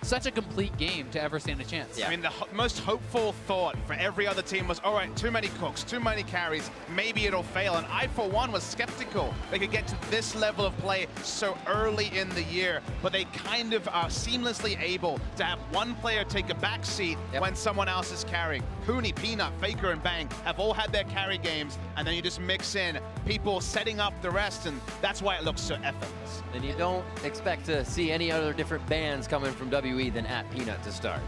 such a complete game to ever stand a chance. Yeah. I mean, the most hopeful thought for every other team was, all right, too many cooks, too many carries, maybe it'll fail. And I, for one, was skeptical they could get to this level of play so early in the year, but they kind of are seamlessly able to have one player take a back seat when someone else is carrying. Cooney, Peanut, Faker, and Bang have all had their carry games, and then you just mix in people setting up the rest, and that's why it looks so effortless. And you don't expect to see any other different bands coming from WE than at Peanut to start.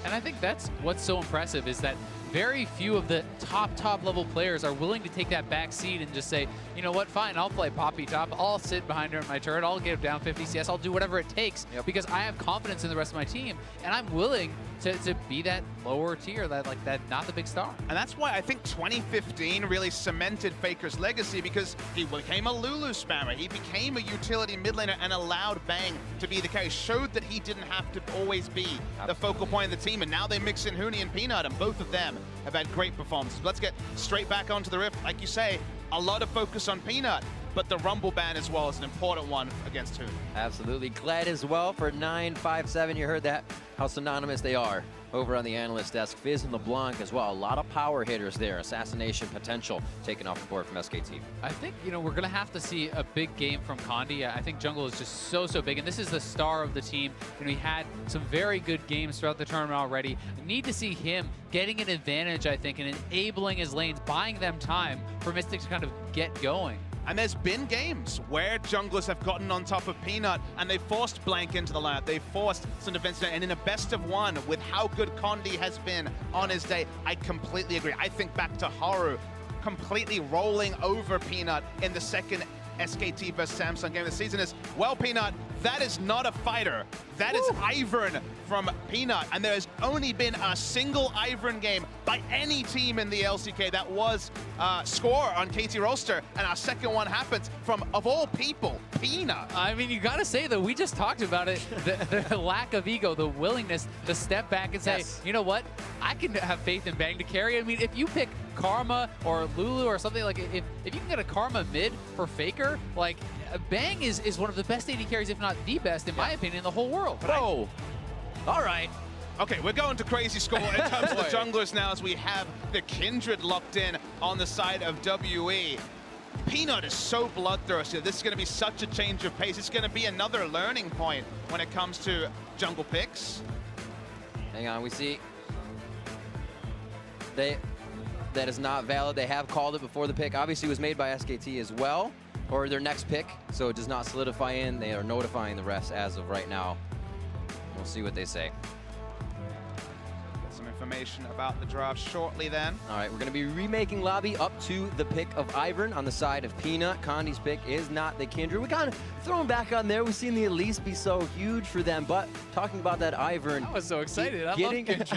And I think that's what's so impressive is that very few of the top level players are willing to take that back seat and just say, you know what, fine, I'll play Poppy top, I'll sit behind her in my turret, I'll get down 50 CS, I'll do whatever it takes because I have confidence in the rest of my team, and I'm willing to be that lower tier, that not the big star. And that's why I think 2015 really cemented Faker's legacy, because he became a Lulu spammer, he became a utility mid laner and allowed Bang to be the carry, showed that he didn't have to always be the focal point of the team, and now they mix in Hooney and Peanut, and both of them have had great performances. Let's get straight back onto the Rift. Like you say, a lot of focus on Peanut, but the Rumble ban as well is an important one against Hooney. Absolutely. Glad as well for 957. You heard that, how synonymous they are over on the analyst desk. Fizz and LeBlanc as well. A lot of power hitters there. Assassination potential taken off the board from SKT. I think, you know, we're going to have to see a big game from Condi. I think jungle is just so big, and this is the star of the team. You know, he had some very good games throughout the tournament already. I need to see him getting an advantage, I think, and enabling his lanes, buying them time for Mystic to kind of get going. And there's been games where junglers have gotten on top of Peanut and they forced Blank into the lineup. They forced some defense, and in a best of one, with how good Condi has been on his day, I completely agree. I think back to Haru completely rolling over Peanut in the second SKT versus Samsung game of the season. Is, well, Peanut, that is not a fighter. That is Ivern from Peanut, and there has only been a single Ivern game by any team in the LCK that was score on KT roster, and our second one happens from, of all people, Peanut. I mean, you gotta say though, we just talked about it, the lack of ego, the willingness to step back and say, you know what, I can have faith in Bang to carry. I mean, if you pick Karma or Lulu or something, like if you can get a Karma mid for Faker, like Bang is one of the best AD carries, if not the best, in my opinion, in the whole world. Bro, all right. Okay, we're going to crazy score in terms of the junglers now, as we have the Kindred locked in on the side of WE. Peanut is so bloodthirsty. This is going to be such a change of pace. It's going to be another learning point when it comes to jungle picks. Hang on, we see that is not valid. They have called it before the pick. Obviously, it was made by SKT as well, or their next pick, so it does not solidify in. They are notifying the refs as of right now. We'll see what they say. Get some information about the draft shortly then. All right, we're going to be remaking lobby up to the pick of Ivern on the side of Peanut. Condi's pick is not the Kindred. We kind of throw him back on there. We've seen the Elise be so huge for them, but talking about that Ivern. I was so excited. I love Kindred.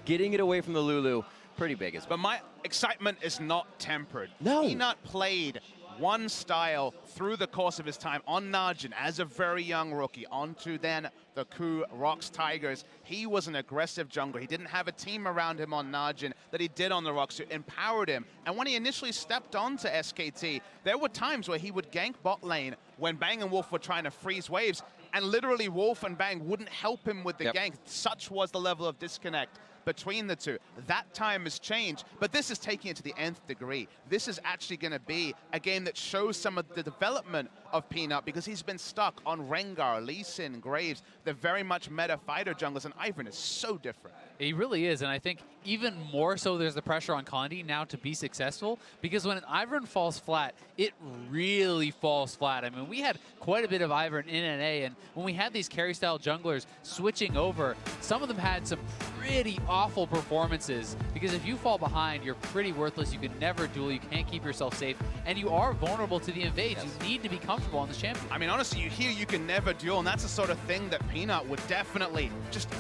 Getting it away from the Lulu, pretty big as well. But my excitement is not tempered. No. Peanut played one style through the course of his time on Najin as a very young rookie, onto then the KOO Rocks Tigers. He was an aggressive jungler. He didn't have a team around him on Najin that he did on the Rocks, who empowered him. And when he initially stepped onto SKT, there were times where he would gank bot lane when Bang and Wolf were trying to freeze waves, and literally Wolf and Bang wouldn't help him with the gank. Such was the level of disconnect between the two. That time has changed, but this is taking it to the nth degree. This is actually going to be a game that shows some of the development of Peanut, because he's been stuck on Rengar, Lee Sin, Graves. They're very much meta fighter junglers, and Ivern is so different. He really is, and I think even more so there's the pressure on Condi now to be successful, because when an Ivern falls flat, it really falls flat. I mean, we had quite a bit of Ivern in NA, and when we had these carry-style junglers switching over, some of them had some pretty awful performances, because if you fall behind, you're pretty worthless. You can never duel, you can't keep yourself safe, and you are vulnerable to the invades. You need to be comfortable on this champion. I mean, honestly, you hear you can never duel, and that's the sort of thing that Peanut would definitely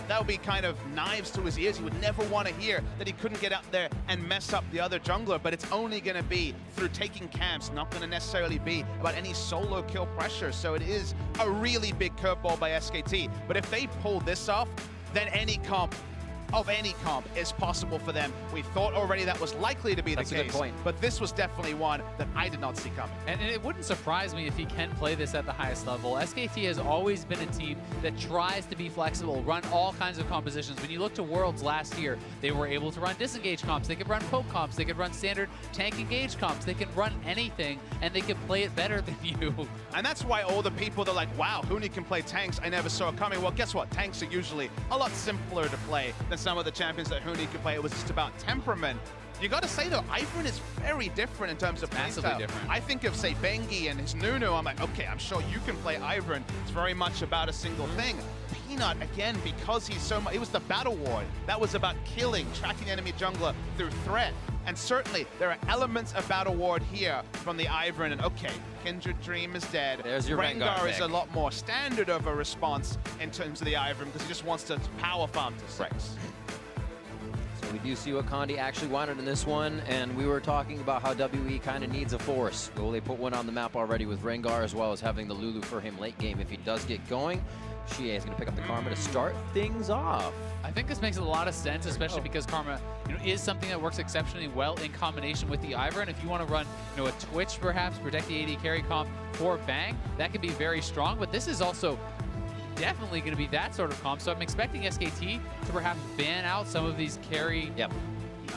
that would be kind of knives to his ears. He would never want to hear that he couldn't get out there and mess up the other jungler, but it's only going to be through taking camps, not going to necessarily be about any solo kill pressure. So it is a really big curveball by SKT, but if they pull this off, then any comp of any comp is possible for them. We thought already that was likely to be the case. That's a good point. But this was definitely one that I did not see coming. And it wouldn't surprise me if he can play this at the highest level. SKT has always been a team that tries to be flexible, run all kinds of compositions. When you look to Worlds last year, they were able to run disengage comps, they could run poke comps, they could run standard tank engage comps, they can run anything, and they can play it better than you. And that's why all the people that are like, wow, Huni can play tanks, I never saw it coming. Well, guess what? Tanks are usually a lot simpler to play than some of the champions that Huni could play. It was just about temperament. You got to say, though, Ivern is very different in terms of playstyle. Different. I think of, say, Bengi and his Nunu, I'm like, okay, I'm sure you can play Ivern. It's very much about a single thing. Peanut, again, because he's so much, it was the battle ward. That was about killing, tracking enemy jungler through threat. And certainly, there are elements of battle ward here from the Ivern. And okay, Kindred Dream is dead. There's your Rengar is a lot more standard of a response in terms of the Ivern because he just wants to power farm to 6. We do see what Condi actually wanted in this one, and we were talking about how WE kind of needs a force. Well, they put one on the map already with Rengar, as well as having the Lulu for him late game if he does get going. Xie is going to pick up the Karma to start things off. I think this makes a lot of sense, especially because Karma is something that works exceptionally well in combination with the Ivern. If you want to run a Twitch, perhaps, protect the AD carry comp for Bang, that can be very strong, but this is also definitely going to be that sort of comp. So I'm expecting SKT to perhaps ban out some of these carry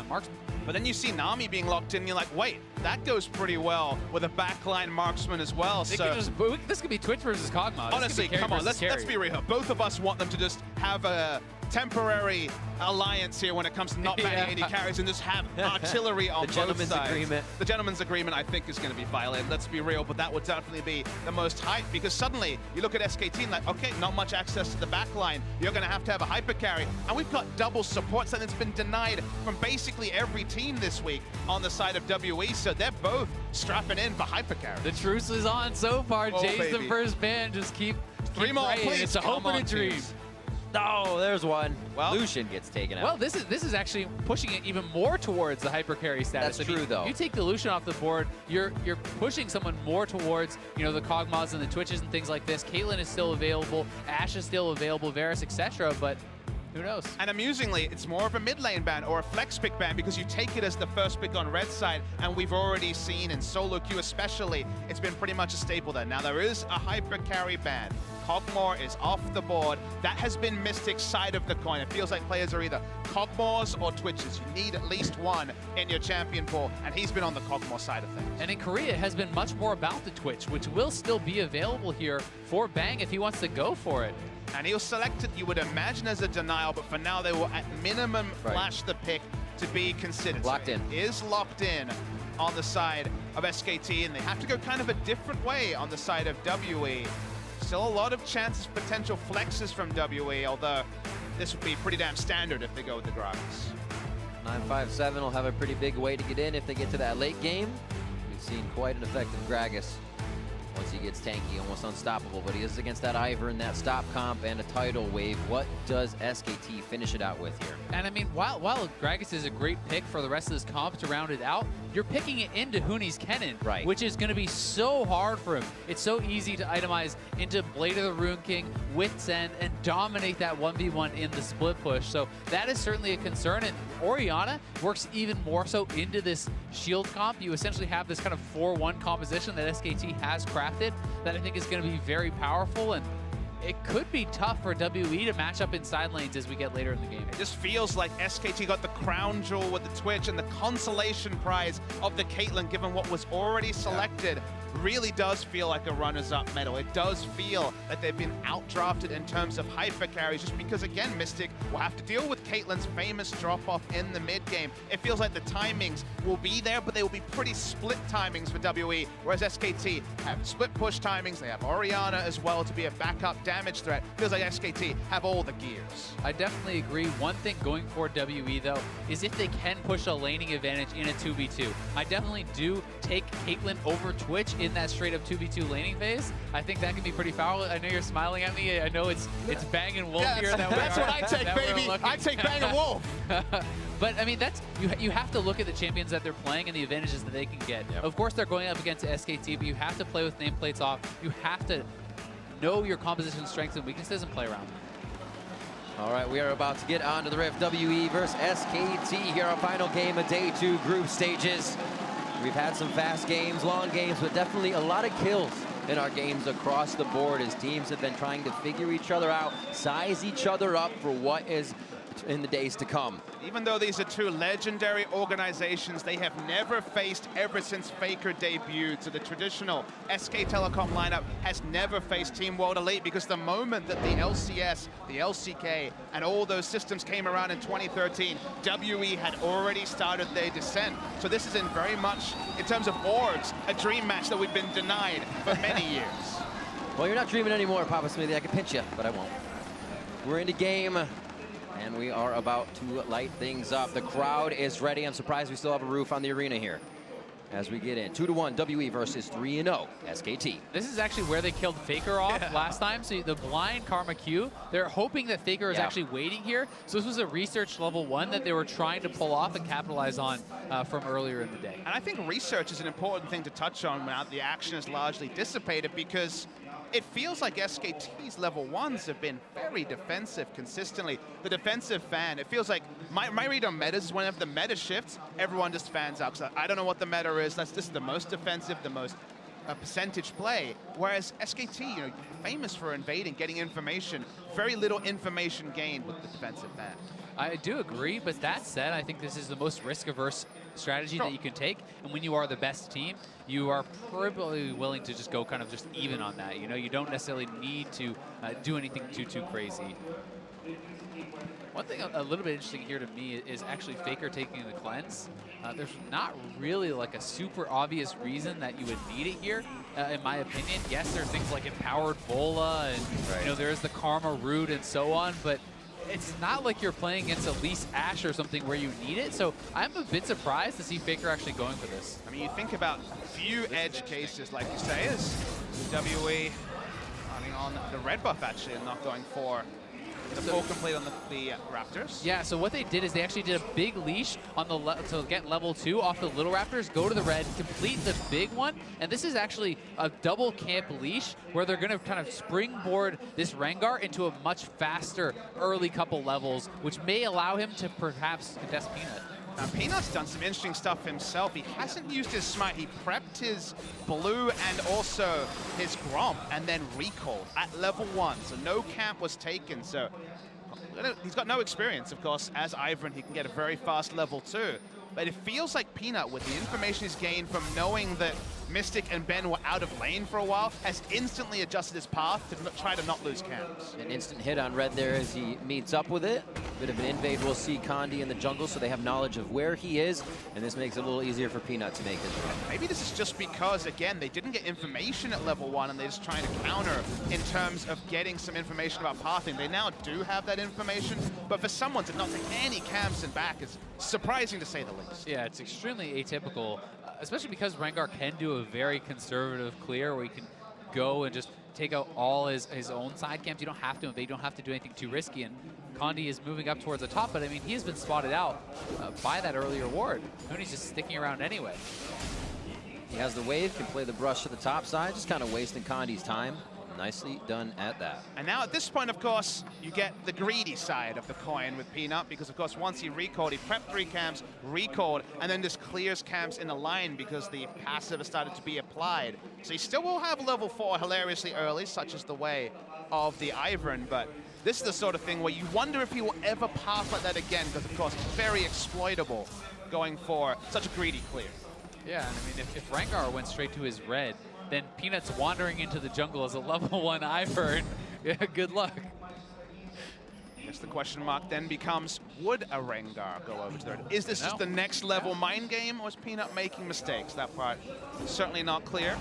marksmen. But then you see Nami being locked in, and you're like, wait, that goes pretty well with a backline marksman as well. This could be Twitch versus Kog'Maw. Honestly, come on, let's be real. Both of us want them to just have a temporary alliance here when it comes to not banning AD carries and just have artillery on both sides. The gentleman's agreement, I think, is going to be violated. Let's be real, but that would definitely be the most hype because suddenly you look at SKT and like, okay, not much access to the back line. You're going to have a hyper carry, and we've got double support, and it's been denied from basically every team this week on the side of WE, so they're both strapping in for hyper carry. The truce is on so far. Jay's baby. the first ban. Just keep Three more, praying. please. It's a hope and a dream. Teams. Oh, there's one. Well, Lucian gets taken out. Well, this is actually pushing it even more towards the hyper carry status. That's true, though. You take the Lucian off the board, you're pushing someone more towards the Kog'Maws and the Twitches and things like this. Caitlyn is still available, Ashe is still available, Varus, etc. But who knows? And amusingly, it's more of a mid lane ban or a flex pick ban because you take it as the first pick on red side, and we've already seen in solo queue especially, it's been pretty much a staple there. Now there is a hyper carry ban. Kog'Maw is off the board. That has been Mystic's side of the coin. It feels like players are either Kog'Maws or Twitches. You need at least one in your champion pool, and he's been on the Kog'Maw side of things. And in Korea, it has been much more about the Twitch, which will still be available here for Bang if he wants to go for it. And he'll select it, you would imagine, as a denial, but for now they will at minimum flash the pick to be considered. Locked in. Is locked in on the side of SKT, and they have to go kind of a different way on the side of WE. Still a lot of chances, potential flexes from WE, although this would be pretty damn standard if they go with the Gragas. 957 will have a pretty big way to get in if they get to that late game. We've seen quite an effective Gragas. Once he gets tanky, almost unstoppable, but he is against that Ivern, that stop comp, and a tidal wave. What does SKT finish it out with here? And I mean, while Gragas is a great pick for the rest of this comp to round it out, you're picking it into Huni's Kennen, which is going to be so hard for him. It's so easy to itemize into Blade of the Rune King, Wit's End, and dominate that 1v1 in the split push. So that is certainly a concern, and Orianna works even more so into this shield comp. You essentially have this kind of 4-1 composition that SKT has crafted that I think is going to be very powerful, and it could be tough for WE to match up in side lanes as we get later in the game. It just feels like SKT got the crown jewel with the Twitch, and the consolation prize of the Caitlyn, given what was already selected, really does feel like a runners-up medal. It does feel like they've been outdrafted in terms of hyper carries, just because, again, Mystic will have to deal with Caitlyn's famous drop-off in the mid-game. It feels like the timings will be there, but they will be pretty split timings for WE, whereas SKT have split push timings. They have Orianna as well to be a backup damage threat. Feels like SKT have all the gears. I definitely agree. One thing going for WE, though, is if they can push a laning advantage in a 2v2. I definitely do take Caitlyn over Twitch in that straight-up 2v2 laning phase. I think that can be pretty powerful. I know you're smiling at me. I know it's Bang and Wolf here. That's what I take, baby. I take Bang and Wolf. But I mean, that's you have to look at the champions that they're playing and the advantages that they can get. Of course, they're going up against SKT, but you have to play with nameplates off. You have to know your composition strengths and weaknesses and play around them. All right, we are about to get on to the Rift. WE versus SKT here, our final game of day 2 group stages. We've had some fast games, long games, but definitely a lot of kills in our games across the board as teams have been trying to figure each other out, size each other up for what is in the days to come. Even though these are two legendary organizations, they have never faced ever since Faker debuted. So the traditional SK Telecom lineup has never faced Team World Elite, because the moment that the LCS, the LCK, and all those systems came around in 2013, WE had already started their descent. So this is in very much, in terms of orgs, a dream match that we've been denied for many years. Well, you're not dreaming anymore, Papa Smithy. I could pinch you, but I won't. We're into game. And we are about to light things up. The crowd is ready. I'm surprised we still have a roof on the arena here as we get in. 2-1 WE versus 3-0 SKT. This is actually where they killed Faker off last time. So the blind Karma Q, they're hoping that Faker is actually waiting here. So this was a research level 1 that they were trying to pull off and capitalize on from earlier in the day. And I think research is an important thing to touch on now the action is largely dissipated, because it feels like SKT's level 1s have been very defensive consistently. The defensive fan, it feels like my read on metas is whenever the meta shifts, everyone just fans out. So I don't know what the meta is. This is the most defensive, the most percentage play. Whereas SKT, you know, famous for invading, getting information, very little information gained with the defensive fan. I do agree, but that said, I think this is the most risk-averse strategy that you can take. And when you are the best team, you are probably willing to just go kind of just even on that. You know, you don't necessarily need to do anything too crazy. One thing a little bit interesting here to me is actually Faker taking the cleanse. There's not really like a super obvious reason that you would need it here, in my opinion. Yes, there's things like empowered Bola, and you know, there's the Karma Root and so on, but it's not like you're playing against Elise Ashe or something where you need it. So I'm a bit surprised to see Faker actually going for this. I mean, you think about few edge cases, like you say, is WE running on the red buff actually and not going for the full complete on the Raptors. Yeah, so what they did is they actually did a big leash on the to get level 2 off the little Raptors, go to the red, complete the big one, and this is actually a double camp leash where they're going to kind of springboard this Rengar into a much faster early couple levels, which may allow him to perhaps contest Peanut. Now, Peanut's done some interesting stuff himself. He hasn't used his smite. He prepped his blue and also his Gromp and then recalled at level 1. So no camp was taken. So he's got no experience, of course. As Ivern, he can get a very fast level 2. But it feels like Peanut, with the information he's gained from knowing that Mystic and Ben were out of lane for a while, has instantly adjusted his path to try to not lose camps. An instant hit on red there as he meets up with it. Bit of an invade. We'll see Condi in the jungle, so they have knowledge of where he is, and this makes it a little easier for Peanut to make his run. Maybe this is just because, again, they didn't get information at level 1, and they're just trying to counter in terms of getting some information about pathing. They now do have that information, but for someone to not take any camps and back is surprising to say the least. Yeah, it's extremely atypical, especially because Rengar can do a very conservative clear where he can go and just take out all his own side camps. You don't have to invade, you don't have to do anything too risky, and Condi is moving up towards the top, but I mean, he has been spotted out by that earlier ward. Nooney's just sticking around anyway. He has the wave, can play the brush to the top side, just kind of wasting Condi's time. Nicely done at that. And now at this point, of course, you get the greedy side of the coin with Peanut, because of course once he recalled, he prepped 3 camps, recalled, and then just clears camps in the line because the passive has started to be applied. So he still will have level 4 hilariously early, such as the way of the Ivern, but this is the sort of thing where you wonder if he will ever pass like that again, because of course it's very exploitable going for such a greedy clear. Yeah, and I mean, if Rengar went straight to his red, then Peanut's wandering into the jungle as a level 1 Ivern. Yeah, good luck. I guess the question mark then becomes, would a Rengar go over to the red? Is this just the next level mind game, or is Peanut making mistakes? That part certainly not clear.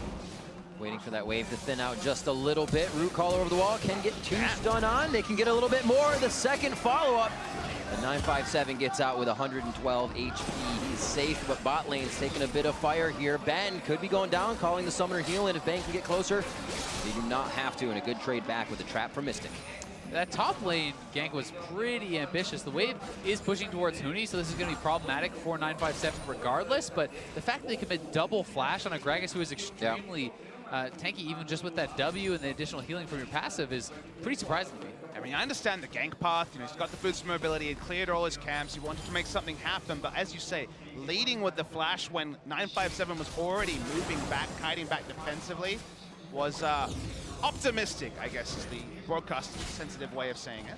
Waiting for that wave to thin out just a little bit. Root call over the wall, can get 2 stun on. They can get a little bit more. The second follow-up. The 957 gets out with 112 HP. He's safe, but bot lane's taking a bit of fire here. Ben could be going down, calling the summoner heal, and if Ben can get closer, they do not have to, and a good trade back with the trap from Mystic. That top lane gank was pretty ambitious. The wave is pushing towards Huni, so this is going to be problematic for 957 regardless, but the fact that they commit double flash on a Gragas who is extremely tanky, even just with that W and the additional healing from your passive, is pretty surprising to me. I mean, I understand the gank path. You know, he's got the boost mobility. He cleared all his camps. He wanted to make something happen. But as you say, leading with the flash when 957 was already moving back, kiting back defensively, was optimistic, I guess, is the broadcast-sensitive way of saying it.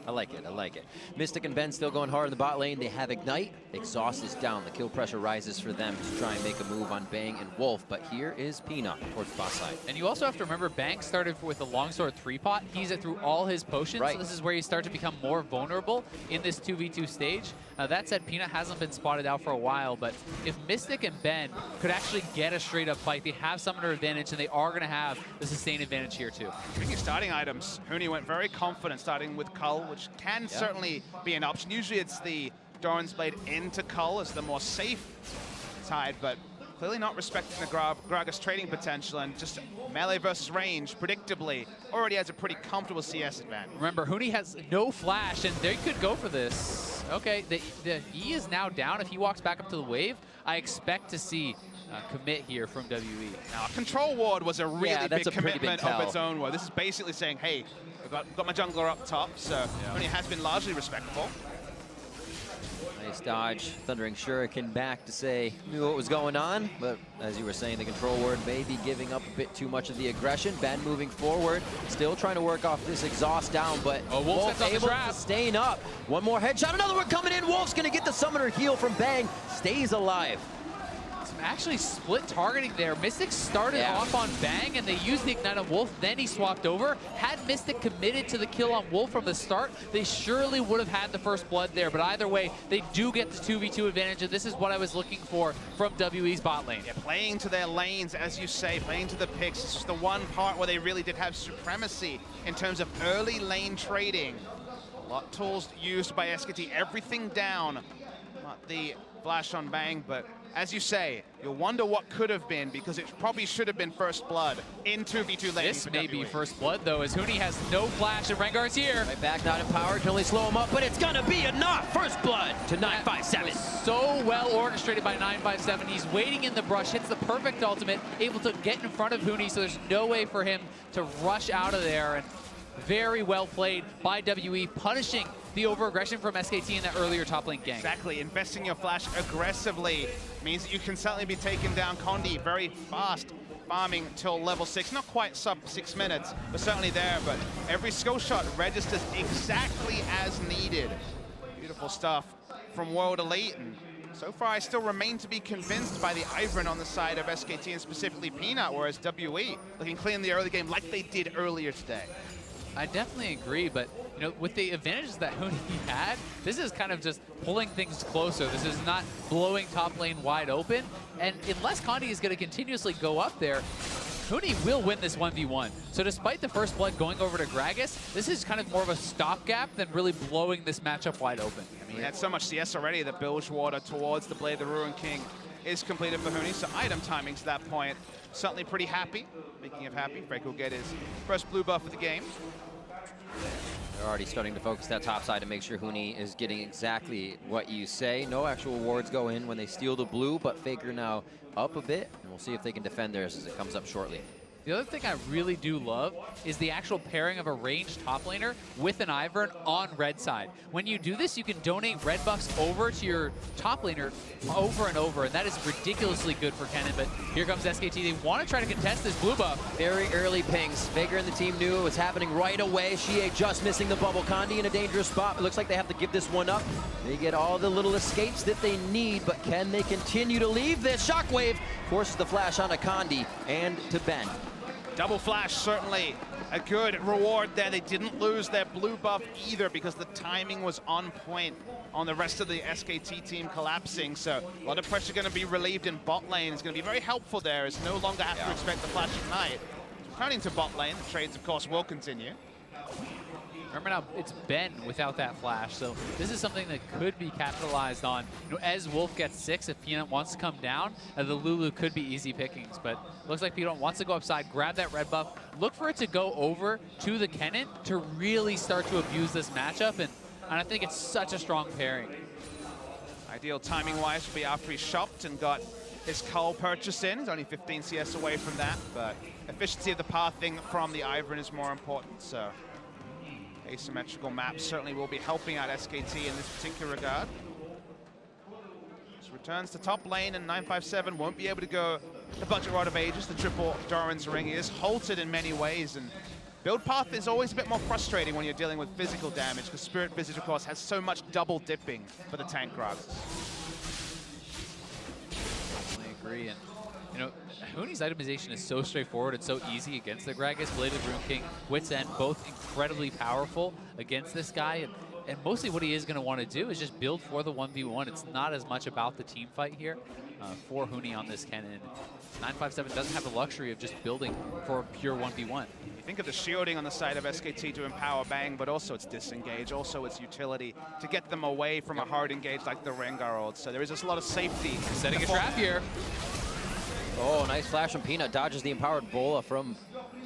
I like it, I like it. Mystic and Ben still going hard in the bot lane. They have Ignite. Exhaust is down. The kill pressure rises for them to try and make a move on Bang and Wolf. But here is Peanut towards bot side. And you also have to remember, Bang started with a longsword 3-pot. He's it through all his potions, right. So this is where you start to become more vulnerable in this 2v2 stage. That said, Peanut hasn't been spotted out for a while, but if Mystic and Ben could actually get a straight-up fight, they have summoner advantage, and they are going to have the sustain advantage here, too. Speaking of starting items, Huni went very confident starting with Cull, which can certainly be an option. Usually it's the Doran's Blade into Cull as the more safe side, but clearly not respecting the Gragas trading potential, and just melee versus range, predictably, already has a pretty comfortable CS advantage. Remember, Huni has no flash, and they could go for this. Okay, the E is now down. If he walks back up to the wave, I expect to see commit here from WE. Now, a control ward was a really big commitment of its own. This is basically saying, hey, I've got my jungler up top, so Huni has been largely respectful. Nice dodge. Thundering Shuriken back to say knew what was going on, but as you were saying, the control ward may be giving up a bit too much of the aggression. Ben moving forward, still trying to work off this exhaust down, but Wolf able to staying up. One more headshot, another one coming in. Wolf's gonna get the summoner heal from Bang, stays alive. Actually split targeting there. Mystic started off on Bang and they used the Ignite on Wolf, then he swapped over. Had Mystic committed to the kill on Wolf from the start, they surely would have had the first blood there, but either way, they do get the 2v2 advantage, and this is what I was looking for from WE's bot lane. Yeah, playing to their lanes, as you say, playing to the picks. This is the one part where they really did have supremacy in terms of early lane trading. A lot of tools used by SKT, everything down. Not the flash on Bang, but as you say, you'll wonder what could have been, because it probably should have been first blood in 2v2 lane. This may be first blood, though, as Huni has no flash and Rengar's here. Right back, not empowered, can only slow him up, but it's gonna be enough. First blood to 957. So well orchestrated by 957. He's waiting in the brush, hits the perfect ultimate, able to get in front of Huni, so there's no way for him to rush out of there. And very well played by WE, punishing the over-aggression from SKT in that earlier top lane gank. Exactly, investing your flash aggressively means that you can certainly be taking down Condi very fast, farming till level 6. Not quite sub 6 minutes, but certainly there, but every skill shot registers exactly as needed. Beautiful stuff from World Elite, and so far I still remain to be convinced by the Ivern on the side of SKT, and specifically Peanut, whereas WE looking clean in the early game like they did earlier today. I definitely agree, but you know, with the advantages that Huni had, this is kind of just pulling things closer. This is not blowing top lane wide open, and unless Condi is going to continuously go up there, Huni will win this 1v1. So despite the first blood going over to Gragas, this is kind of more of a stopgap than really blowing this matchup wide open. I mean, he had so much CS already that Bilgewater towards the Blade of the Ruin King is completed for Huni, so item timing to that point, certainly pretty happy. Speaking of happy, Frank will get his first blue buff of the game. They're already starting to focus that top side to make sure Huni is getting exactly what you say. No actual wards go in when they steal the blue, but Faker now up a bit, and we'll see if they can defend theirs as it comes up shortly. The other thing I really do love is the actual pairing of a ranged top laner with an Ivern on red side. When you do this, you can donate red buffs over to your top laner over and over, and that is ridiculously good for Kennen. But here comes SKT. They want to try to contest this blue buff. Very early pings. Faker and the team knew it was happening right away. Shie just missing the bubble. Condi in a dangerous spot. It looks like they have to give this one up. They get all the little escapes that they need, but can they continue to leave this? Shockwave forces the flash onto Condi and to Ben. Double flash, certainly a good reward there. They didn't lose their blue buff either because the timing was on point on the rest of the SKT team collapsing. So a lot of pressure going to be relieved in bot lane. It's going to be very helpful there, as no longer have to expect the flash ignite. Turning to bot lane, the trades, of course, will continue. Remember now, it's Ben without that flash, so this is something that could be capitalized on. You know, as Wolf gets 6, if Peanut wants to come down, the Lulu could be easy pickings, but looks like Peanut wants to go upside, grab that red buff, look for it to go over to the Kennen to really start to abuse this matchup, and I think it's such a strong pairing. Ideal timing-wise would be after he shopped and got his Cull purchase in. He's only 15 CS away from that, but efficiency of the pathing from the Ivern is more important, so Asymmetrical map certainly will be helping out SKT in this particular regard. Returns to top lane, and 957 won't be able to go the budget rod of ages, the triple Doran's ring. He is halted in many ways, and build path is always a bit more frustrating when you're dealing with physical damage, because Spirit Visage, of course, has so much double dipping for the tank grabs. I agree, and you know, Huni's itemization is so straightforward and so easy against the Gragas. Bladed Rune King, Wit's End, both incredibly powerful against this guy. And mostly what he is going to want to do is just build for the 1v1. It's not as much about the team fight here for Huni on this Kennen. 957 doesn't have the luxury of just building for a pure 1v1. You think of the shielding on the side of SKT to empower Bang, but also its disengage, also its utility to get them away from a hard engage like the Rengar ult. So there is just a lot of safety. Setting a trap here. Oh, nice flash from Peanut. Dodges the empowered Bola from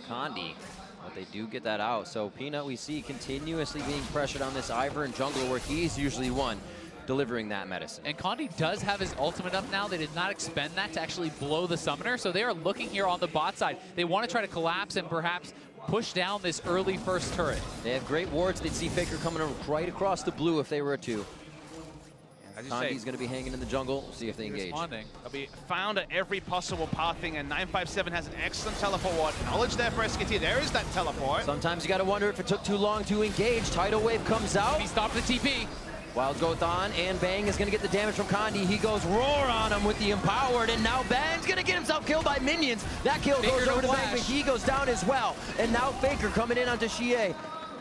Condi. But they do get that out. So Peanut, we see continuously being pressured on this Ivern jungler, where he's usually one delivering that medicine. And Condi does have his ultimate up now. They did not expend that to actually blow the summoner. So they are looking here on the bot side. They want to try to collapse and perhaps push down this early first turret. They have great wards. They'd see Faker coming right across the blue if they were a 2. Condi's going to be hanging in the jungle. We'll see if they engage. They'll be found at every possible pathing, and 957 has an excellent teleport ward. Knowledge there for SKT. There is that teleport. Sometimes you got to wonder if it took too long to engage. Tidal Wave comes out. He stopped the TP. Wild Growth on, and Bang is going to get the damage from Condi. He goes roar on him with the empowered, and now Bang's going to get himself killed by minions. That kill Faker goes over to flash. Bang, but he goes down as well. And now Faker coming in onto Xie.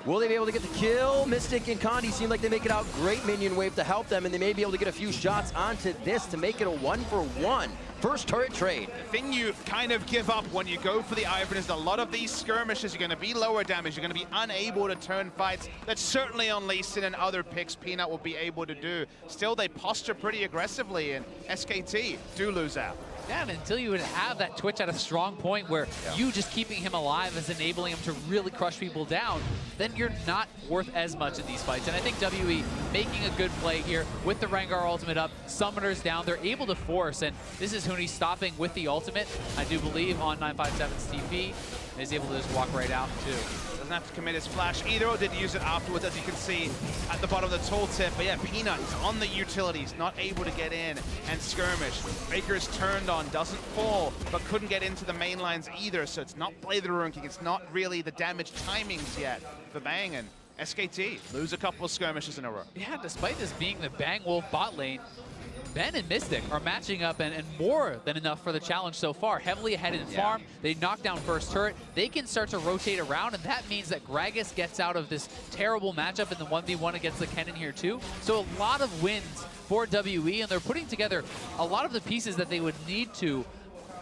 Will they be able to get the kill? Mystic and Condi seem like they make it out. Great minion wave to help them, and they may be able to get a few shots onto this to make it a 1-for-1. First turret trade. The thing you kind of give up when you go for the Ivern is a lot of these skirmishes, you're going to be lower damage, you're going to be unable to turn fights. That's certainly on Lee Sin and other picks Peanut will be able to do. Still, they posture pretty aggressively, and SKT do lose out. Yeah, and until you would have that Twitch at a strong point where you just keeping him alive is enabling him to really crush people down, then you're not worth as much in these fights. And I think WE making a good play here with the Rengar ultimate up, summoners down, they're able to force, and this is Huni stopping with the ultimate, I do believe, on 957's TP, and is able to just walk right out too. Doesn't have to commit his flash either, or did use it afterwards, as you can see at the bottom of the tooltip. But yeah, Peanut is on the utilities, not able to get in and skirmish. Faker's turned on, doesn't fall, but couldn't get into the main lines either, so it's not Blade the Rune King, it's not really the damage timings yet for Bang, and SKT lose a couple of skirmishes in a row. Yeah, despite this being the Bang Wolf bot lane, Ben and Mystic are matching up and more than enough for the challenge so far. Heavily ahead in farm, they knock down first turret. They can start to rotate around, and that means that Gragas gets out of this terrible matchup in the 1v1 against the Kennen here too. So a lot of wins for WE, and they're putting together a lot of the pieces that they would need to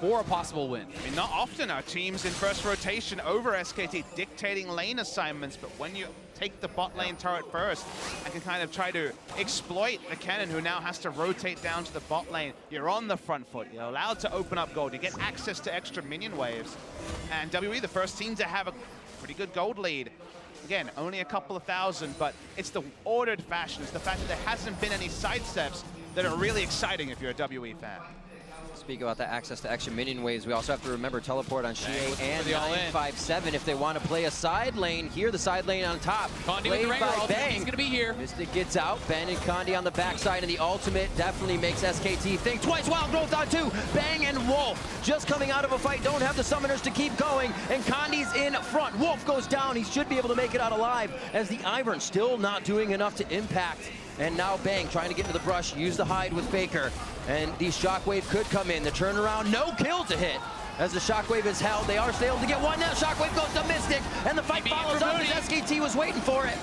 for a possible win. I mean, not often are teams in first rotation over SKT dictating lane assignments, but when you take the bot lane turret first and can kind of try to exploit the Kennen, who now has to rotate down to the bot lane, you're on the front foot, you're allowed to open up gold, you get access to extra minion waves, and WE, the first team to have a pretty good gold lead. Again, only a couple of thousand, but it's the ordered fashion, it's the fact that there hasn't been any sidesteps that are really exciting if you're a WE fan. Speak about that access to extra minion waves. We also have to remember teleport on Xie and the all-in. 957 if they want to play a side lane. Here, the side lane on top. Condi with the Played Rengar by ultimate, Bang. he's gonna be here. Mystic gets out. Ben and Condi on the backside, and the ultimate definitely makes SKT think twice. Wild Growth on 2. Bang and Wolf just coming out of a fight. Don't have the summoners to keep going, and Condi's in front. Wolf goes down. He should be able to make it out alive, as the Ivern still not doing enough to impact. And now Bang trying to get into the brush, use the hide with Faker. And the Shockwave could come in. The turnaround, no kill to hit. As the Shockwave is held, they are still able to get one now. Shockwave goes to Mystic, and the fight follows up as SKT was waiting for it.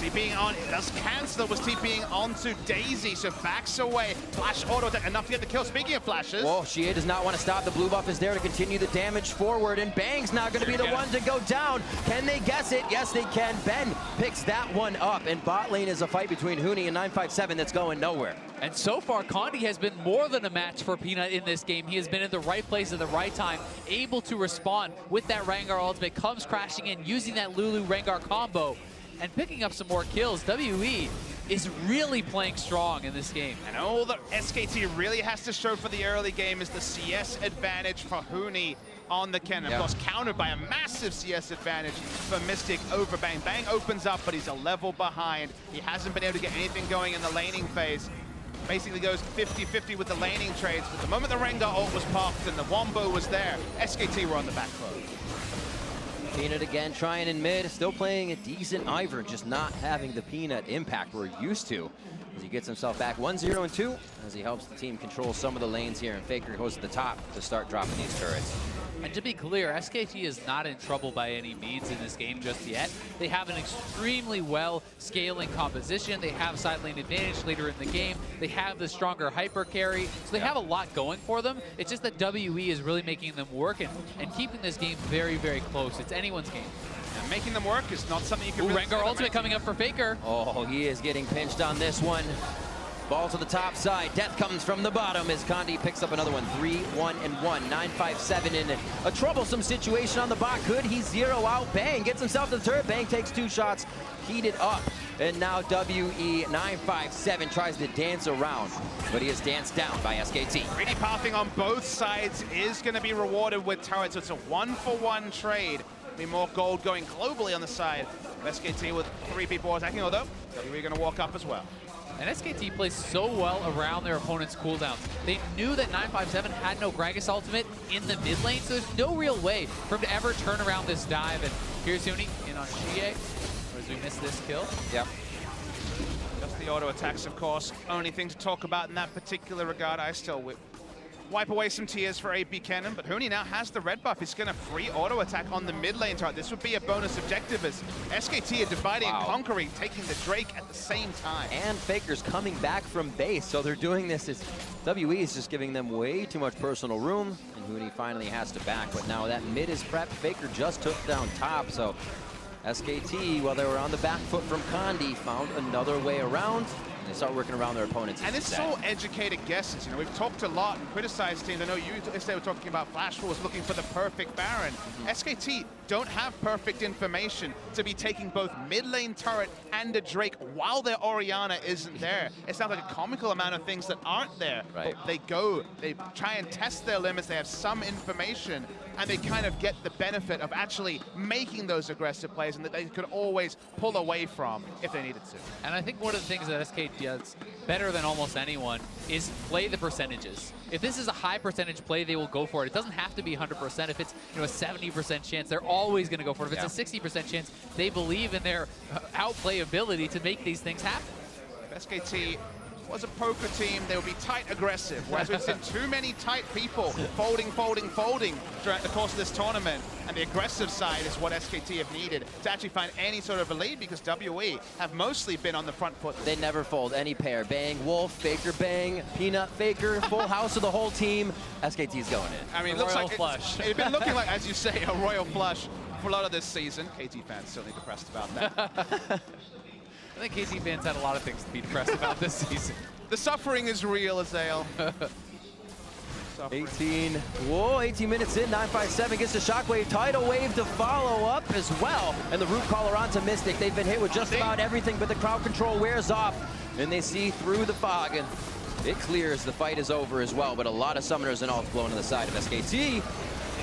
TPing on, does cancel, was TPing onto Daisy, so backs away. Flash auto attack, enough to get the kill. Speaking of flashes. Whoa, Xie does not want to stop. The blue buff is there to continue the damage forward, and Bang's not going to be the one to go down. Can they guess it? Yes, they can. Ben picks that one up, and bot lane is a fight between Huni and 957 that's going nowhere. And so far, Condi has been more than a match for Peanut in this game. He has been in the right place at the right time, able to respond with that Rengar ultimate, comes crashing in, using that Lulu Rengar combo, and picking up some more kills. WE is really playing strong in this game. And all that SKT really has to show for the early game is the CS advantage for Huni on the Kennen. Of course, countered by a massive CS advantage for Mystic over Bang. Bang opens up, but he's a level behind. He hasn't been able to get anything going in the laning phase. Basically goes 50-50 with the laning trades, but the moment the Rengar ult was popped and the Wombo was there, SKT were on the back foot. Peanut again trying in mid, still playing a decent Ivern, just not having the Peanut impact we're used to. As he gets himself back 1-0 and 2, as he helps the team control some of the lanes here, and Faker goes to the top to start dropping these turrets. And to be clear, SKT is not in trouble by any means in this game just yet. They have an extremely well scaling composition. They have side lane advantage later in the game. They have the stronger hyper carry. So they have a lot going for them. It's just that WE is really making them work and keeping this game very, very close. It's anyone's game. And making them work is not something you can really Rengar ultimate coming up for Faker. Oh, he is getting pinched on this one. Ball to the top side. Death comes from the bottom as Condi picks up another one. 3-1-1. 9-5-7 in a troublesome situation on the bot. Could he zero out? Bang gets himself to the turret. Bang takes 2 shots. Heated up. And now WE 9-5-7 tries to dance around, but he is danced down by SKT. Greedy pathing on both sides is going to be rewarded with turrets. So it's a 1-for-1 trade. Be more gold going globally on the side of SKT with 3 people attacking, although WE going to walk up as well. And SKT plays so well around their opponent's cooldowns. They knew that 957 had no Gragas ultimate in the mid lane, so there's no real way for him to ever turn around this dive. And here's Huni in on Shie, as we miss this kill. Yep. Just the auto attacks, of course. Only thing to talk about in that particular regard. I still wipe away some tears for AB Kennen, but Huni now has the red buff. He's going to free auto attack on the mid lane turret. This would be a bonus objective as SKT are dividing and conquering, taking the Drake at the same time. And Faker's coming back from base, so they're doing this as WE is just giving them way too much personal room, and Huni finally has to back, but now that mid is prepped. Faker just took down top, so SKT, while they were on the back foot from Condi, found another way around. They start working around their opponents. And it's all educated guesses. You know, we've talked a lot and criticized teams. I know you yesterday were talking about Flash was looking for the perfect Baron. SKT don't have perfect information to be taking both mid lane turret and a Drake while their Orianna isn't there. It sounds like a comical amount of things that aren't there. Right. But they try and test their limits. They have some information, and they kind of get the benefit of actually making those aggressive plays and that they could always pull away from if they needed to. And I think one of the things that SKT does better than almost anyone is play the percentages. If this is a high percentage play, they will go for it. It doesn't have to be 100%. If it's a 70% chance, they're always going to go for it. If it's a 60% chance, they believe in their outplay ability to make these things happen. If SKT was a poker team, they would be tight aggressive, whereas we've seen too many tight people folding throughout the course of this tournament, and the aggressive side is what SKT have needed to actually find any sort of a lead, because WE have mostly been on the front foot. They never fold any pair. Bang, Wolf, Faker, Bang, Peanut, Faker, full house of the whole team. SKT's going in. I mean, it looks like it's been looking like, as you say, a royal flush for a lot of this season. KT fans certainly depressed about that. I think KT fans had a lot of things to be depressed about this season. The suffering is real, Azael. 18 minutes in, 957 gets the Shockwave, Tidal Wave to follow up as well. And the root caller onto Mystic. They've been hit with just about everything, but the crowd control wears off, and they see through the fog, and it clears. The fight is over as well, but a lot of summoners and ults blowing to the side of SKT.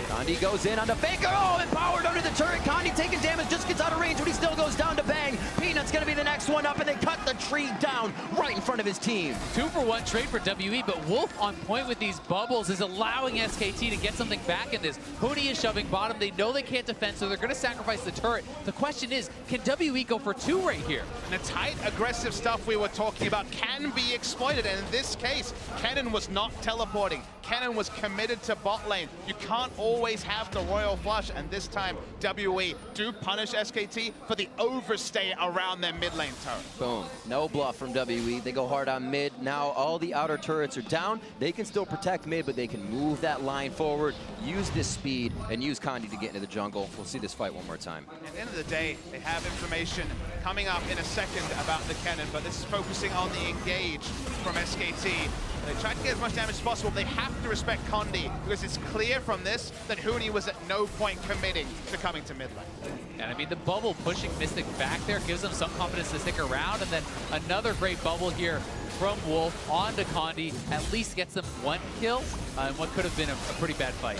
Condi goes in onto Faker. Oh, empowered under the turret. Condi taking damage, just gets out of range, but he still goes down to Bang. Peanut's going to be the next one up, and they cut the tree down right in front of his team. 2-for-1 trade for WE, but Wolf on point with these bubbles is allowing SKT to get something back in this. Huni is shoving bottom. They know they can't defend, so they're going to sacrifice the turret. The question is, can WE go for 2 right here? And the tight, aggressive stuff we were talking about can be exploited, and in this case, Kennen was not teleporting. Kennen was committed to bot lane. You can't always have the royal flush, and this time WE do punish SKT for the overstay around their mid lane turret. Boom. No bluff from WE. They go hard on mid. Now all the outer turrets are down. They can still protect mid, but they can move that line forward, use this speed, and use Condi to get into the jungle. We'll see this fight one more time. At the end of the day, they have information coming up in a second about the Kennen, but this is focusing on the engage from SKT. They try to get as much damage as possible. They have to respect Condi because it's clear from this that Huni was at no point committing to coming to mid lane. And I mean, the bubble pushing Mystic back there gives them some confidence to stick around, and then another great bubble here from Wolf onto Condi at least gets them 1 kill in what could have been a pretty bad fight.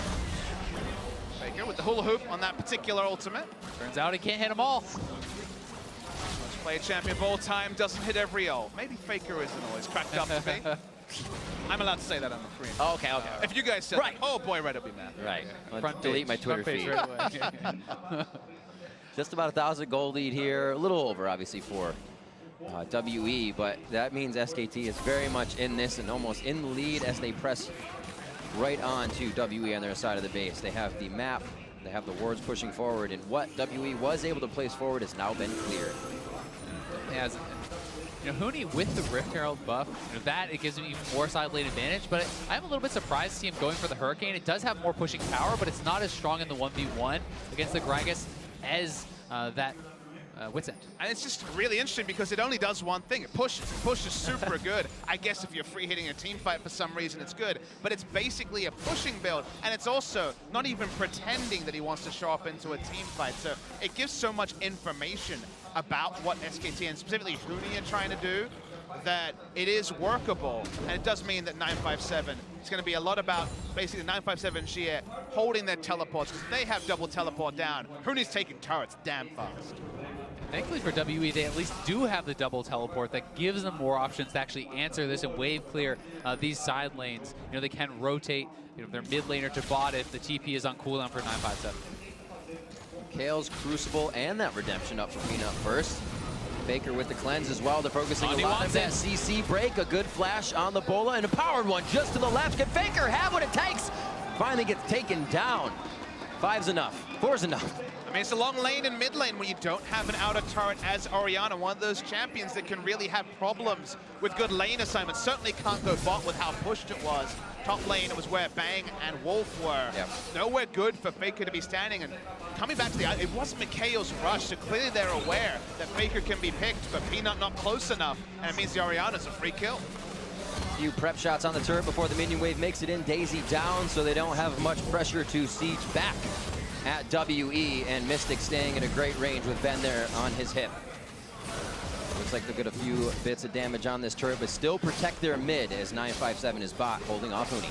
Faker with the hula hoop on that particular ultimate. Turns out he can't hit them all. Let's play a champion of all time, doesn't hit every ult. Maybe Faker isn't always cracked up to be. I'm allowed to say that on the screen. Oh, okay. If you guys said that, oh boy, Red will be mad. Right. Let's Front delete page, my Twitter front page feed. right away. Just about 1,000 gold lead here, a little over obviously for WE, but that means SKT is very much in this and almost in the lead as they press right on to WE on their side of the base. They have the map, they have the wards pushing forward, and what WE was able to place forward has now been cleared. As you know, Huni with the Rift Herald buff, you know, that it gives him even more side lane advantage, but I'm a little bit surprised to see him going for the Hurricane. It does have more pushing power, but it's not as strong in the 1v1 against the Gragas as that Wits End. And it's just really interesting because it only does one thing. It pushes. Push is super good. I guess if you're free hitting a team fight for some reason, it's good. But it's basically a pushing build. And it's also not even pretending that he wants to show up into a team fight. So it gives so much information about what SKT and specifically Huni are trying to do that it is workable. And it does mean that 957 is going to be a lot about basically 957 and Xie holding their teleports because they have double teleport down. Huni's taking turrets damn fast. Thankfully for WE, they at least do have the double teleport that gives them more options to actually answer this and wave clear these side lanes. You know, they can rotate their mid laner to bot if the TP is on cooldown for 957. Kale's Crucible and that Redemption up for Peanut first. Faker with the cleanse as well. They're focusing a lot on that CC break. A good flash on the Bola and a powered one just to the left. Can Faker have what it takes? Finally gets taken down. 5's enough. 4's enough. I mean, it's a long lane and mid lane where you don't have an outer turret as Orianna, one of those champions that can really have problems with good lane assignments. Certainly can't go bot with how pushed it was. Top lane, it was where Bang and Wolf were. Yep. Nowhere good for Faker to be standing. And coming back to the, it wasn't Mikhail's rush, so clearly they're aware that Faker can be picked, but Peanut not close enough, and it means the Orianna's a free kill. Few prep shots on the turret before the minion wave makes it in. Daisy down, so they don't have much pressure to siege back at WE, and Mystic staying at a great range with Ben there on his hip. Looks like they'll get a few bits of damage on this turret, but still protect their mid as 957 is bot, holding off Huni.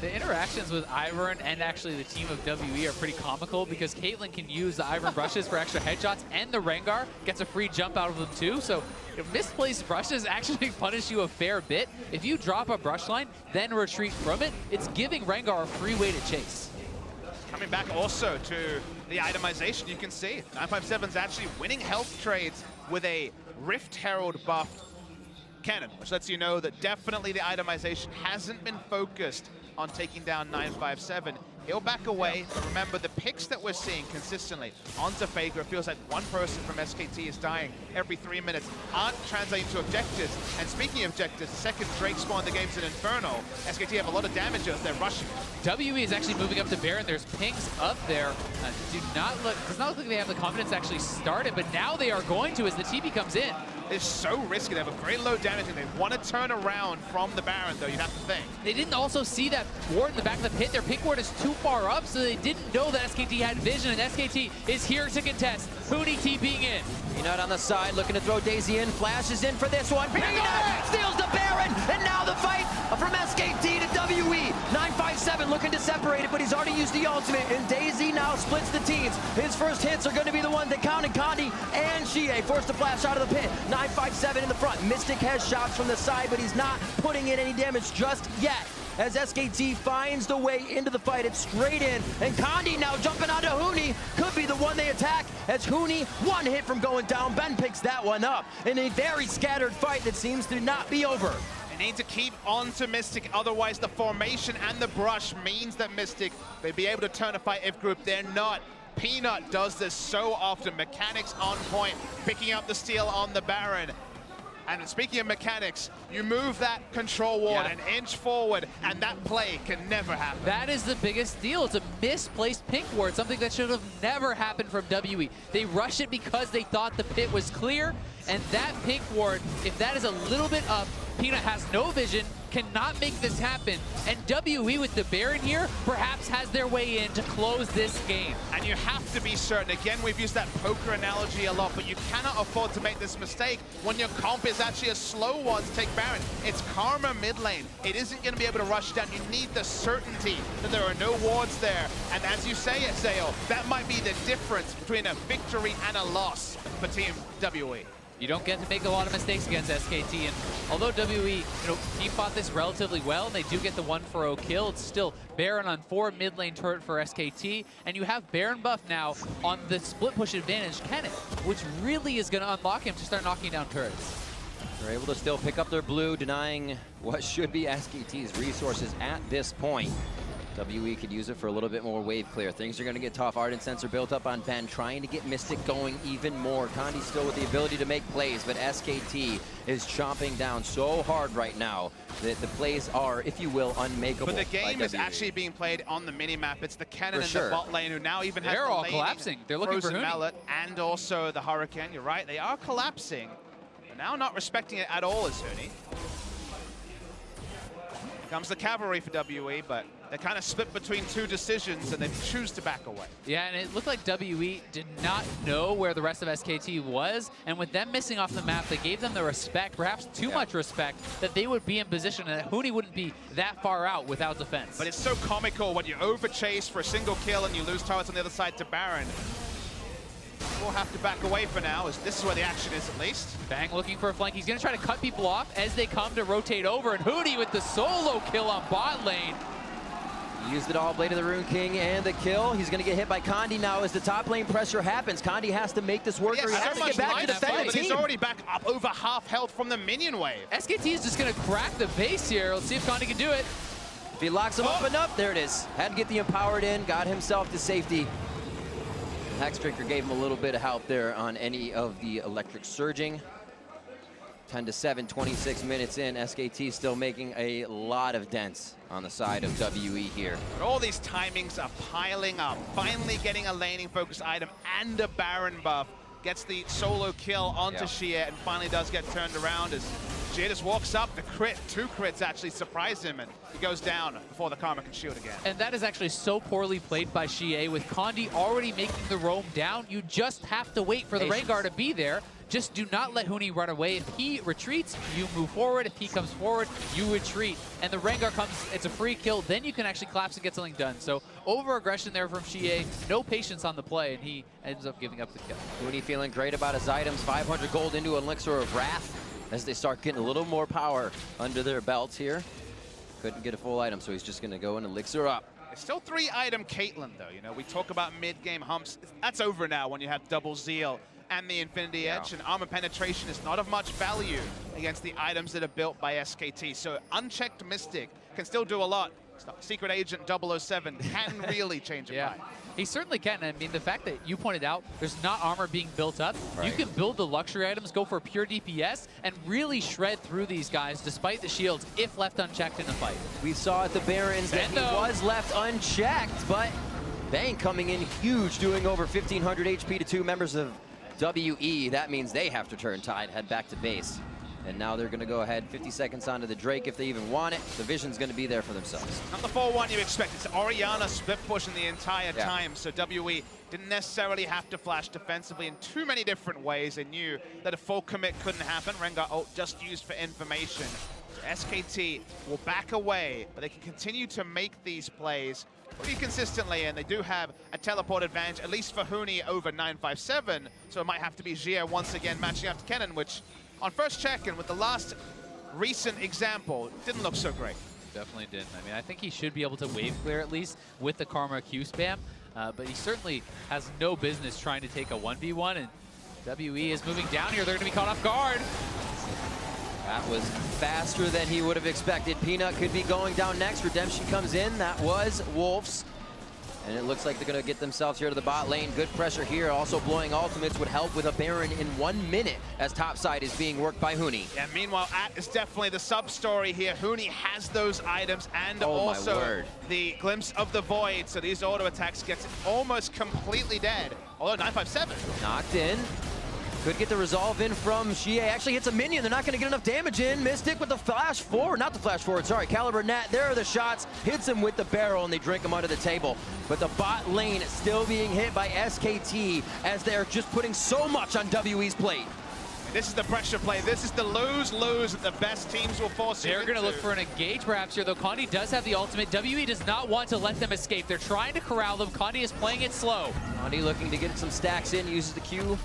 The interactions with Ivern and actually the team of WE are pretty comical because Caitlyn can use the Ivern brushes for extra headshots, and the Rengar gets a free jump out of them too. So misplaced brushes actually punish you a fair bit. If you drop a brush line, then retreat from it, it's giving Rengar a free way to chase. Coming back also to the itemization, you can see 957's actually winning health trades with a Rift Herald buffed cannon, which lets you know that definitely the itemization hasn't been focused on taking down 957. He'll back away, but remember the picks that we're seeing consistently onto Faker, it feels like one person from SKT is dying every 3 minutes, aren't translating to objectives. And speaking of objectives, the second Drake spawn the game's an Inferno. SKT have a lot of damage as they're rushing. WE is actually moving up to Baron. There's pings up there. Does not look like they have the confidence to actually start it, but now they are going to as the TP comes in. It's so risky. They have a very low damage, and they want to turn around from the Baron, though, you'd have to think. They didn't also see that ward in the back of the pit. Their pink ward is too far up, so they didn't know that SKT had vision, and SKT is here to contest. Huni TPing in. Peanut on the side, looking to throw Daisy in. Flash is in for this one. Peanut steals the Baron, and now the fight from SKT to WE. 957 looking to separate it, but he's already used the ultimate, and Daisy now splits the teams. His first hits are going to be the ones that count, and Condi and Xie forced to flash out of the pit. 957 in the front. Mystic has shots from the side, but he's not putting in any damage just yet. As SKT finds the way into the fight, it's straight in, and Condi now jumping onto Huni, could be the one they attack, as Huni, one hit from going down. Ben picks that one up in a very scattered fight that seems to not be over. They need to keep on to Mystic, otherwise the formation and the brush means that Mystic may be able to turn a fight if group. They're not. Peanut does this so often, mechanics on point, picking up the steal on the Baron. And speaking of mechanics, you move that control ward an inch forward, and that play can never happen. That is the biggest deal. It's a misplaced pink ward, something that should have never happened from WE. They rushed it because they thought the pit was clear, And that pink ward, if that is a little bit up, Peanut has no vision, cannot make this happen. And WE with the Baron here perhaps has their way in to close this game. And you have to be certain. Again, we've used that poker analogy a lot, but you cannot afford to make this mistake when your comp is actually a slow one to take Baron. It's Karma mid lane. It isn't going to be able to rush down. You need the certainty that there are no wards there. And as you say it, Zale, that might be the difference between a victory and a loss for Team WE. You don't get to make a lot of mistakes against SKT, and although WE, team fought this relatively well, and they do get the 1-for-0 kill, it's still Baron on 4 mid lane turret for SKT, and you have Baron buff now on the split push advantage Kenneth, which really is going to unlock him to start knocking down turrets. They're able to still pick up their blue, denying what should be SKT's resources at this point. WE could use it for a little bit more wave clear. Things are going to get tough. Ardent Sensor built up on Ben, trying to get Mystic going even more. Condi still with the ability to make plays, but SKT is chomping down so hard right now that the plays are, if you will, unmakeable. But the game is actually being played on the minimap. It's the Cannon and the bot lane who now even has They're the all collapsing. They're looking for Huni. Mallet and also the Hurricane. You're right, they are collapsing. But now not respecting it at all is Huni. Here comes the cavalry for WE, but they're kind of split between two decisions and they choose to back away. Yeah, and it looked like WE did not know where the rest of SKT was, and with them missing off the map, they gave them the respect, perhaps too much respect, that they would be in position and that Huni wouldn't be that far out without defense. But it's so comical when you overchase for a single kill and you lose turrets on the other side to Baron. We'll have to back away for now, as this is where the action is at least. Bang looking for a flank. He's going to try to cut people off as they come to rotate over, and Huni with the solo kill on bot lane. He used it all, Blade of the Rune King, and the kill. He's going to get hit by Condi now as the top lane pressure happens. Condi has to make this work, or he has to get back to defend the team. He's already back up over half health from the minion wave. SKT is just going to crack the base here. Let's see if Condi can do it. If he locks him up enough, there it is. Had to get the Empowered in, got himself to safety. Hexdrinker gave him a little bit of help there on any of the electric surging. 10-7, 26 minutes in. SKT still making a lot of dents on the side of WE here. But all these timings are piling up. Finally getting a laning focused item and a Baron buff. Gets the solo kill onto Shia and finally does get turned around as Shia just walks up. The crit, 2 crits actually surprise him, and he goes down before the Karma can shield again. And that is actually so poorly played by Shia, with Condi already making the roam down. You just have to wait for the Rengar to be there. Just do not let Huni run away. If he retreats, you move forward. If he comes forward, you retreat. And the Rengar comes, it's a free kill. Then you can actually collapse and get something done. So over-aggression there from Shia. No patience on the play, and he ends up giving up the kill. Huni feeling great about his items. 500 gold into Elixir of Wrath as they start getting a little more power under their belts here. Couldn't get a full item, so he's just going to go and Elixir up. It's still 3-item Caitlyn, though. You know, we talk about mid-game humps. That's over now when you have double Zeal and the Infinity Edge, and armor penetration is not of much value against the items that are built by SKT. So unchecked Mystic can still do a lot. Secret Agent 007 can really change a mind. He certainly can. I mean, the fact that you pointed out there's not armor being built up, you can build the luxury items, go for pure DPS, and really shred through these guys despite the shields if left unchecked in the fight. We saw at the Barons that he was left unchecked, but Bang coming in huge, doing over 1,500 HP to 2 members of WE. That means they have to turn tide, head back to base. And now they're going to go ahead 50 seconds onto the Drake if they even want it. The vision's going to be there for themselves. Not the 4-1 you expect. It's Orianna split pushing the entire time, so WE didn't necessarily have to flash defensively in too many different ways. They knew that a full commit couldn't happen. Rengar ult just used for information. So SKT will back away, but they can continue to make these plays pretty consistently, and they do have a teleport advantage, at least for Huni over 957, so it might have to be Xia once again matching up to Kennen, which on first check and with the last recent example, didn't look so great. Definitely didn't. I mean, I think he should be able to wave clear at least with the Karma Q spam, but he certainly has no business trying to take a 1v1, and WE is moving down here. They're going to be caught off guard. That was faster than he would have expected. Peanut could be going down next. Redemption comes in. That was Wolves. And it looks like they're going to get themselves here to the bot lane. Good pressure here. Also blowing ultimates would help with a Baron in 1 minute as topside is being worked by Huni. Yeah, meanwhile, At is definitely the sub-story here. Huni has those items and also the Glimpse of the Void. So these auto attacks gets almost completely dead. Although 957. Knocked in. Could get the resolve in from Xie. Actually hits a minion. They're not going to get enough damage in. Mystic with the flash forward. Not the flash forward, sorry. Caliber Nat. There are the shots. Hits him with the barrel, and they drink him under the table. But the bot lane still being hit by SKT as they're just putting so much on WE's plate. This is the pressure play. This is the lose-lose that the best teams will force you They're into. going to look for an engage perhaps here, though. Condi does have the ultimate. WE does not want to let them escape. They're trying to corral them. Condi is playing it slow. Condi looking to get some stacks in, uses the Q.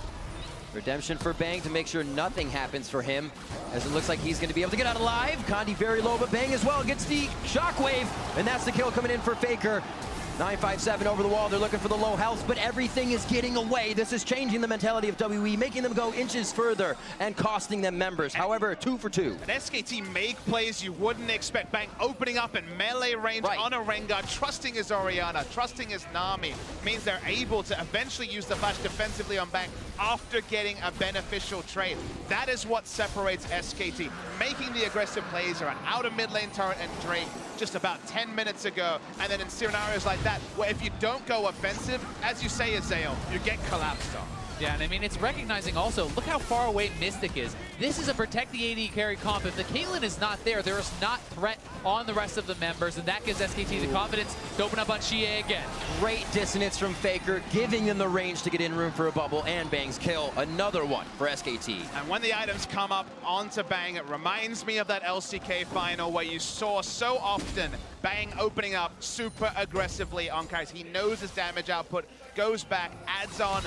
Redemption for Bang to make sure nothing happens for him, as it looks like he's going to be able to get out alive. Condi very low, but Bang as well gets the shockwave, and that's the kill coming in for Faker. 957 over the wall. They're looking for the low health, but everything is getting away. This is changing the mentality of WE, making them go inches further and costing them members. However, 2 for 2. And SKT make plays you wouldn't expect. Bang opening up in melee range on a Rengar, trusting his Orianna, trusting his Nami. Means they're able to eventually use the flash defensively on Bang after getting a beneficial trade. That is what separates SKT. Making the aggressive plays around out of mid lane turret and Drake just about 10 minutes ago. And then in scenarios like that, where if you don't go offensive, as you say, Azael, you get collapsed on. Yeah, and I mean, it's recognizing also, look how far away Mystic is. This is a protect the AD carry comp. If the Caitlyn is not there, there is not threat on the rest of the members, and that gives SKT the confidence to open up on Xie again. Great dissonance from Faker, giving them the range to get in room for a bubble, and Bang's kill. Another one for SKT. And when the items come up onto Bang, it reminds me of that LCK final where you saw so often Bang opening up super aggressively on carries. He knows his damage output, goes back, adds on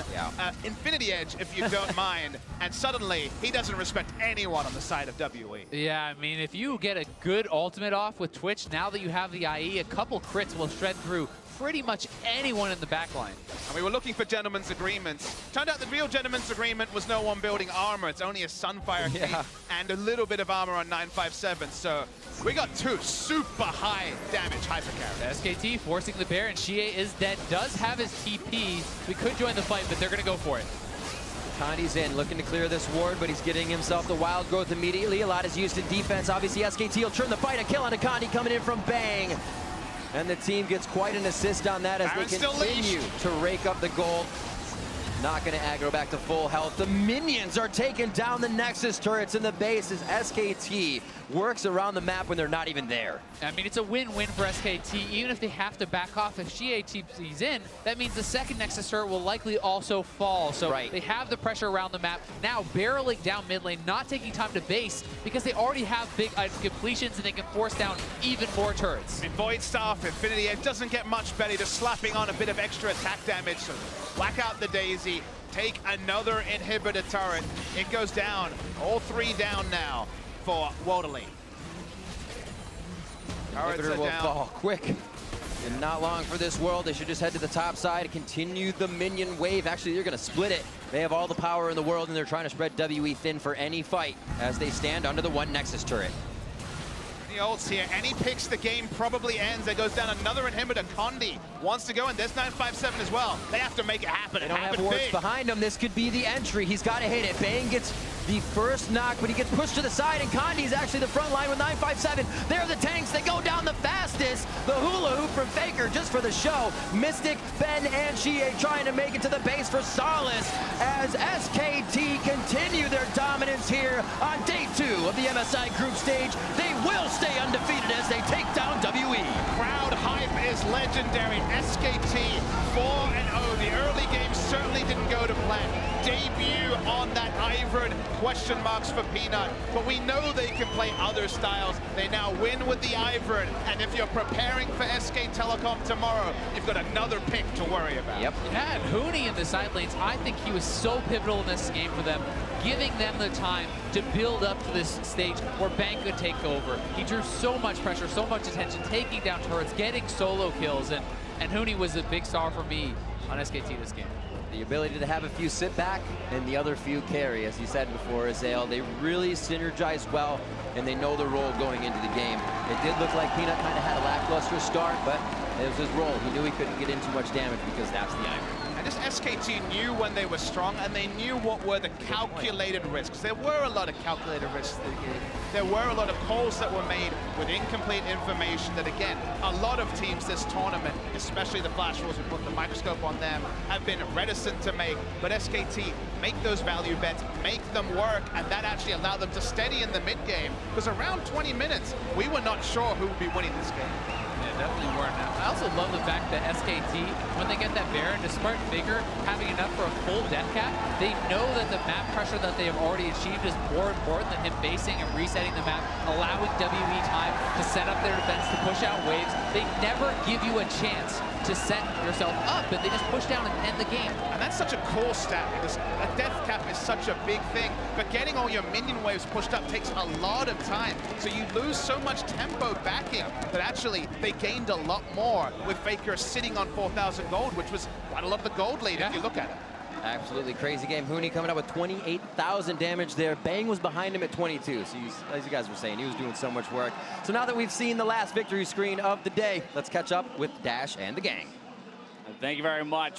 Infinity Edge, if you don't mind, and suddenly he doesn't respect anyone on the side of WE. Yeah, I mean, if you get a good ultimate off with Twitch, now that you have the IE, a couple crits will shred through pretty much anyone in the backline. And we were looking for gentlemen's agreements. Turned out the real gentleman's agreement was no one building armor. It's only a Sunfire King and a little bit of armor on 957. So we got 2 super high damage hyper carries. SKT forcing the bear, and Xie is dead. Does have his TP. We could join the fight, but they're going to go for it. Condi's in, looking to clear this ward, but he's getting himself the wild growth immediately. A lot is used in defense. Obviously, SKT will turn the fight. A kill on a Condi coming in from Bang. And the team gets quite an assist on that as they continue to rake up the gold. Not going to aggro back to full health. The minions are taking down the Nexus turrets in the base as SKT works around the map when they're not even there. I mean, it's a win-win for SKT. Even if they have to back off, if Xie TP's in, that means the second Nexus turret will likely also fall. So they have the pressure around the map. Now barreling down mid lane, not taking time to base because they already have big completions and they can force down even more turrets. I mean, Void Staff, Infinity Edge doesn't get much better, just slapping on a bit of extra attack damage. So whack out the Daisy, take another inhibitor turret. It goes down, all 3 down now for Wodley. Inhibitor will fall quick. And not long for this world. They should just head to the top side and continue the minion wave. Actually, they're going to split it. They have all the power in the world, and they're trying to spread WE thin for any fight as they stand under the 1 Nexus turret. The ults here, any picks, the game probably ends. There goes down another inhibitor. Condi wants to go, and there's 957 as well. They have to make it happen. They don't have wards behind him. This could be the entry. He's got to hit it. Bang gets the first knock, but he gets pushed to the side, and Condi's actually the front line with 957. They're the tanks. They go down the fastest. The hula hoop from Faker just for the show. Mystic, Ben, and Xie trying to make it to the base for Solace as SKT continue their dominance here on day 2 of the MSI group stage. They will stay undefeated as they take down WE. Crowd hype is legendary. SKT 4-0. The early game certainly didn't go to plan. Debut on that Ivern, question marks for Peanut, but we know they can play other styles. They now win with the Ivern, and if you're preparing for SK Telecom tomorrow, you've got another pick to worry about. Yep. Yeah, and Hooney in the side lanes, I think he was so pivotal in this game for them, giving them the time to build up to this stage where Bang could take over. He drew so much pressure, so much attention, taking down turrets, getting solo kills, and Hooney was a big star for me on SKT this game. The ability to have a few sit back and the other few carry, as you said before, Azael. They really synergize well, and they know their role going into the game. It did look like Peanut kind of had a lackluster start, but it was his role. He knew he couldn't get in too much damage because that's the Iron. And just SKT knew when they were strong, and they knew what were the calculated risks. There were a lot of calculated risks in the game. There were a lot of calls that were made with incomplete information that, again, a lot of teams this tournament, especially the Flash Wolves, we put the microscope on them, have been reticent to make. But SKT make those value bets, make them work, and that actually allowed them to steady in the mid game. Because around 20 minutes, we were not sure who would be winning this game. Definitely weren't. I also love the fact that SKT, when they get that Baron, despite Faker having enough for a full death cap, they know that the map pressure that they have already achieved is more important than him basing and resetting the map, allowing WE time to set up their defense, to push out waves. They never give you a chance to set yourself up, and they just push down and end the game. And that's such a cool stat, because a death cap is such a big thing, but getting all your minion waves pushed up takes a lot of time. So you lose so much tempo backing that actually they gained a lot more with Faker sitting on 4,000 gold, which was quite a lot of the gold lead if you look at it. Absolutely crazy game. Huni coming up with 28,000 damage there. Bang was behind him at 22. So as you guys were saying, he was doing so much work. So now that we've seen the last victory screen of the day, let's catch up with Dash and the gang. Thank you very much.